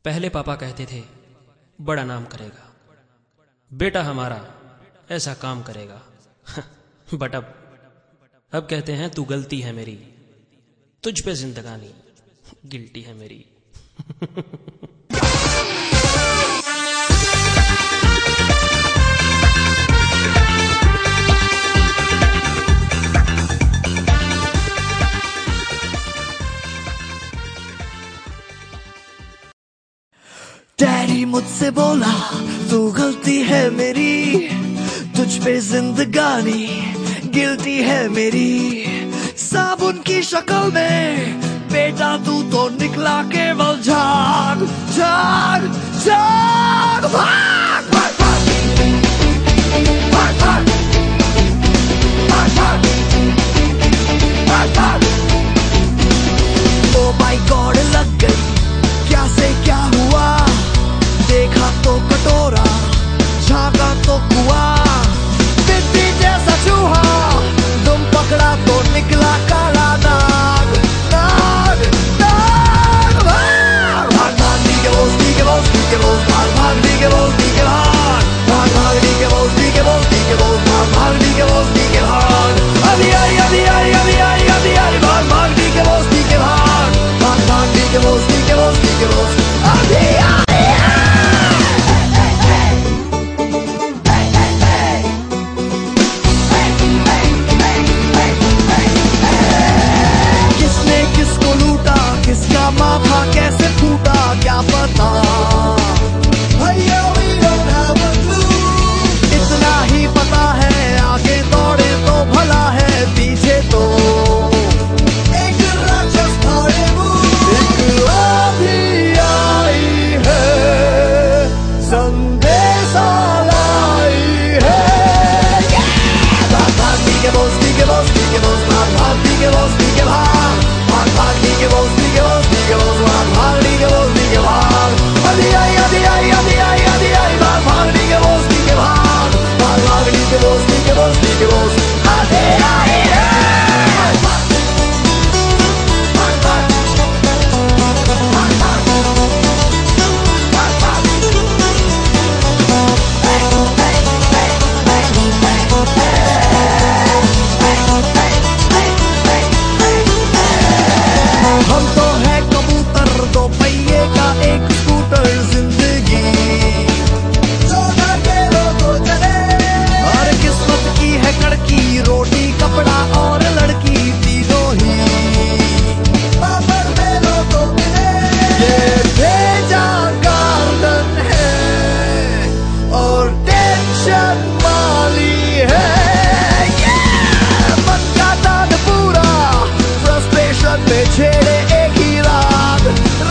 पहले पापा कहते थे बड़ा नाम करेगा, बेटा हमारा ऐसा काम करेगा। बट अब कहते हैं तू गलती है मेरी, तुझ पे जिंदगानी गिल्टी है मेरी। डैडी मुझसे बोला तू गलती है मेरी, तुझ पे जिंदगानी गिल्टी है मेरी। साबुन की शक्ल में बेटा तू तो निकला केवल झाग झाग झाग। भाग भाग भाग भाग भाग भाग भाग भाग। ओ माय गॉड लग गई क्या से क्या हुआ, देखा तो कटोरा झांका तो कुआं। मिट्टी जैसा चूहा तुम पकड़ा तो निकला काला नाग नाग नाग। भाग भाग भाग डी के बोल डी के बोल डी के बोल भाग भाग डी के बोल डी के भाग भाग भाग डी के बोल डी के बोल डी के बोल भाग भाग डी के बोल डी के भाग। अभी आई अभी आई अभी आई अभी आई भाग भाग डी के बोल डी के भाग भाग भाग डी के बोल डी के बोल डी के बोल अभी आई। किसका माथा कैसे फूटा क्या पता, इतना ही पता है आगे दौड़े तो भला है, पीछे तो एक राक्षस दौड़े। एक अभी आई है संदेशा लाई है। भाग भाग डी के बोल डी के बोल डी के बोल भाग भाग डी के बोल डी के भाग भाग भाग डी के बोल डी के बोल डी के बोल भाग भाग डी के बोल डी के भाग। अभी आई अभी आई अभी आई अभी आई भाग भाग डी के बोल डी के भाग भाग भाग डी के बोल डी के बोल डी के बोल अभी आई है। हम तो है कबूतर दो पहिए का एक स्कूटर जिंदगी, हर किस्मत की है कड़की, रोटी कपड़ा और लड़की तीनों ही। ये भेजा गार्डन है और टेंशन माली है। मन का दाद पूरा फ्रस्ट्रेशन में छेड़े एक ही राग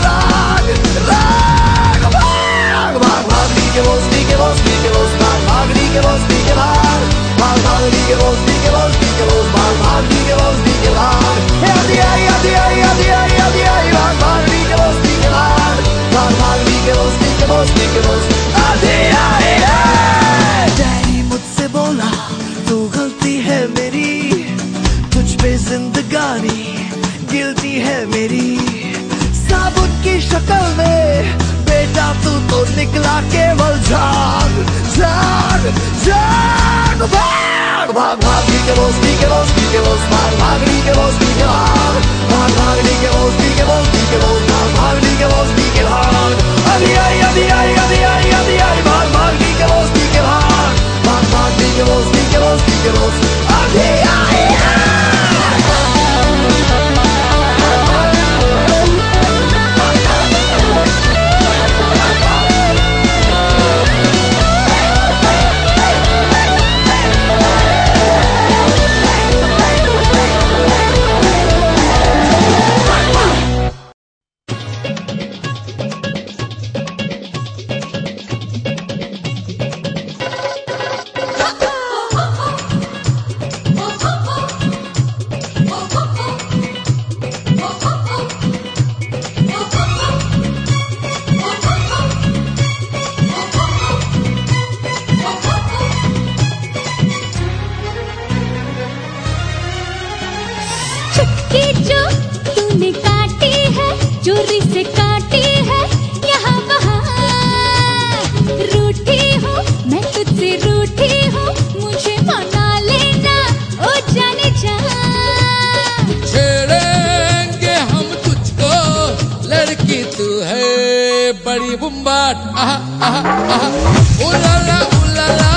राग राग। भाग भाग भाग डी के बोल डी के बोल डी के बोल भाग भाग डी के बोल डी के भाग भाग भाग डी के बोल डी के बोल डी के बोल भाग भाग डी के बोल डी के भाग। अभी आई अभी आई अभी आई अभी आई भाग भाग डी के बोल डी के भाग भाग भाग डी के बोल डी के बोल डी के बोल अभी आई है। डैडी मुझसे बोला तू गलती है मेरी, तुझ पे जिंदगानी गिल्टी है मेरी। साबुन की शक्ल में बेटा तू तो निकला केवल झाग झाग झाग। भाग भाग भाग डी के बोल डी के बोल डी के बोल भाग भाग डी के बोल डी के भाग भाग भाग डी के बोल डी के बोल डी के बोल भाग भाग डी के बोल डी के भाग। अभी आई अभी आई अभी आई अभी आई भाग भाग डी के बोल डी के भाग भाग भाग डी के बोल डी के बोल डी के बोल अभी आई है। तू है बड़ी बुम्बाट, आहा आहा आहा, उलाला उलाला